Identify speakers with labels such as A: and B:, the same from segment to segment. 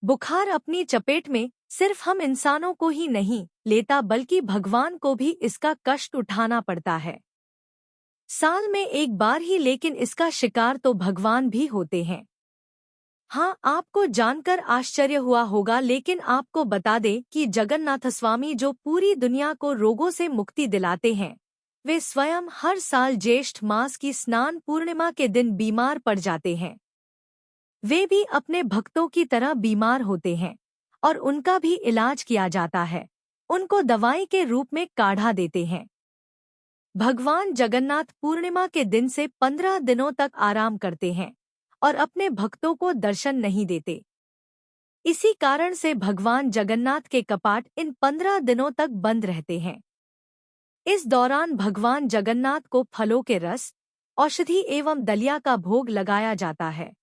A: बुखार अपनी चपेट में सिर्फ हम इंसानों को ही नहीं लेता बल्कि भगवान को भी इसका कष्ट उठाना पड़ता है। साल में एक बार ही, लेकिन इसका शिकार तो भगवान भी होते हैं। हाँ, आपको जानकर आश्चर्य हुआ होगा, लेकिन आपको बता दें कि जगन्नाथ स्वामी जो पूरी दुनिया को रोगों से मुक्ति दिलाते हैं, वे स्वयं हर साल ज्येष्ठ मास की स्नान पूर्णिमा के दिन बीमार पड़ जाते हैं। वे भी अपने भक्तों की तरह बीमार होते हैं और उनका भी इलाज किया जाता है। उनको दवाई के रूप में काढ़ा देते हैं। भगवान जगन्नाथ पूर्णिमा के दिन से 15 दिनों तक आराम करते हैं और अपने भक्तों को दर्शन नहीं देते। इसी कारण से भगवान जगन्नाथ के कपाट इन 15 दिनों तक बंद रहते हैं। इस दौरान भगवान जगन्नाथ को फलों के रस, औषधि एवं दलिया का भोग लगाया जाता है।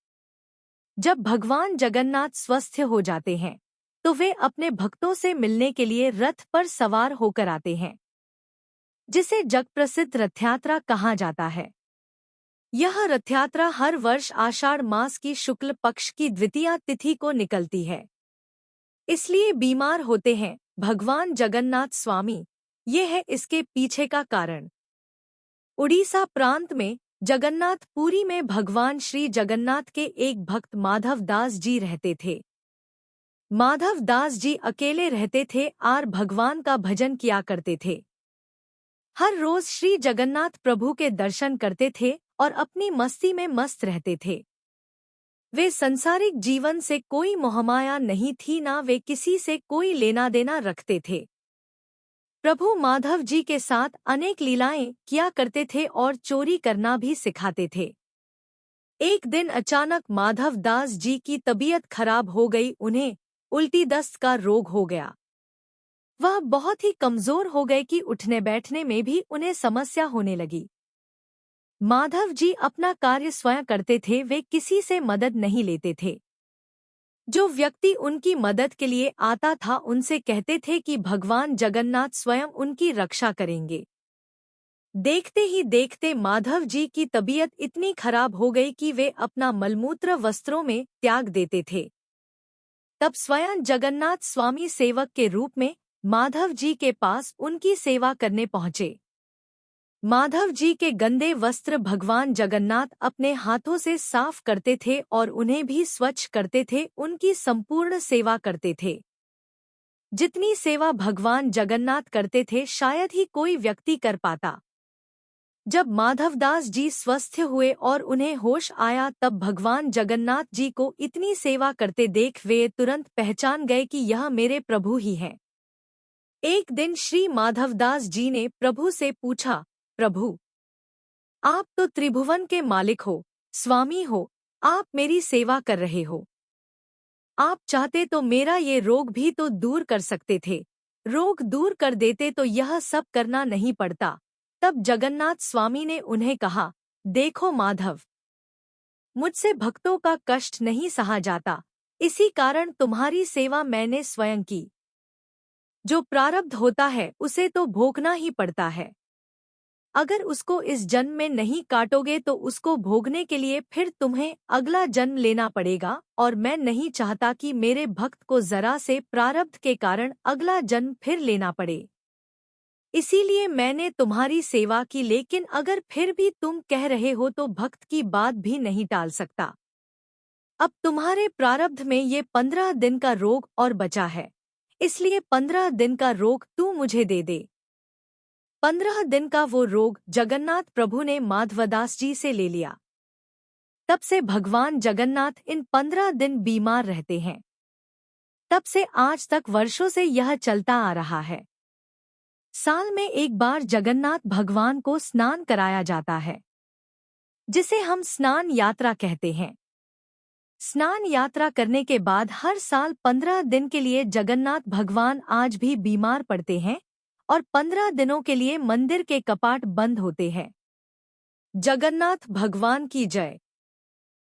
A: जब भगवान जगन्नाथ स्वस्थ हो जाते हैं तो वे अपने भक्तों से मिलने के लिए रथ पर सवार होकर आते हैं, जिसे जगप्रसिद्ध रथ यात्रा कहा जाता है। यह रथ यात्रा हर वर्ष आषाढ़ मास की शुक्ल पक्ष की द्वितीया तिथि को निकलती है। इसलिए बीमार होते हैं भगवान जगन्नाथ स्वामी, ये है इसके पीछे का कारण। उड़ीसा प्रांत में जगन्नाथ पुरी में भगवान श्री जगन्नाथ के एक भक्त माधव दास जी रहते थे। माधव दास जी अकेले रहते थे और भगवान का भजन किया करते थे। हर रोज श्री जगन्नाथ प्रभु के दर्शन करते थे और अपनी मस्ती में मस्त रहते थे। वे संसारिक जीवन से कोई मोहमाया नहीं थी, ना वे किसी से कोई लेना देना रखते थे। प्रभु माधव जी के साथ अनेक लीलाएं किया करते थे और चोरी करना भी सिखाते थे। एक दिन अचानक माधव दास जी की तबीयत खराब हो गई। उन्हें उल्टी दस्त का रोग हो गया। वह बहुत ही कमजोर हो गए कि उठने बैठने में भी उन्हें समस्या होने लगी। माधव जी अपना कार्य स्वयं करते थे, वे किसी से मदद नहीं लेते थे। जो व्यक्ति उनकी मदद के लिए आता था उनसे कहते थे कि भगवान जगन्नाथ स्वयं उनकी रक्षा करेंगे। देखते ही देखते माधव जी की तबीयत इतनी खराब हो गई कि वे अपना मलमूत्र वस्त्रों में त्याग देते थे। तब स्वयं जगन्नाथ स्वामी सेवक के रूप में माधव जी के पास उनकी सेवा करने पहुंचे। माधव जी के गंदे वस्त्र भगवान जगन्नाथ अपने हाथों से साफ करते थे और उन्हें भी स्वच्छ करते थे, उनकी संपूर्ण सेवा करते थे। जितनी सेवा भगवान जगन्नाथ करते थे शायद ही कोई व्यक्ति कर पाता। जब माधवदास जी स्वस्थ हुए और उन्हें होश आया तब भगवान जगन्नाथ जी को इतनी सेवा करते देख वे तुरंत पहचान गए कि यह मेरे प्रभु ही हैं। एक दिन श्री माधवदास जी ने प्रभु से पूछा, प्रभु, आप तो त्रिभुवन के मालिक हो, स्वामी हो, आप मेरी सेवा कर रहे हो। आप चाहते तो मेरा ये रोग भी तो दूर कर सकते थे। रोग दूर कर देते तो यह सब करना नहीं पड़ता। तब जगन्नाथ स्वामी ने उन्हें कहा, देखो माधव, मुझसे भक्तों का कष्ट नहीं सहा जाता, इसी कारण तुम्हारी सेवा मैंने स्वयं की। जो प्रारब्ध होता है उसे तो भोगना ही पड़ता है। अगर उसको इस जन्म में नहीं काटोगे तो उसको भोगने के लिए फिर तुम्हें अगला जन्म लेना पड़ेगा, और मैं नहीं चाहता कि मेरे भक्त को जरा से प्रारब्ध के कारण अगला जन्म फिर लेना पड़े। इसीलिए मैंने तुम्हारी सेवा की, लेकिन अगर फिर भी तुम कह रहे हो तो भक्त की बात भी नहीं टाल सकता। अब तुम्हारे प्रारब्ध में ये 15 दिन का रोग और बचा है, इसलिए 15 दिन का रोग तू मुझे दे दे। 15 दिन का वो रोग जगन्नाथ प्रभु ने माधवदास जी से ले लिया। तब से भगवान जगन्नाथ इन 15 दिन बीमार रहते हैं। तब से आज तक वर्षों से यह चलता आ रहा है। साल में एक बार जगन्नाथ भगवान को स्नान कराया जाता है, जिसे हम स्नान यात्रा कहते हैं। स्नान यात्रा करने के बाद हर साल 15 दिन के लिए जगन्नाथ भगवान आज भी बीमार पड़ते हैं और 15 दिनों के लिए मंदिर के कपाट बंद होते हैं। जगन्नाथ भगवान की जय।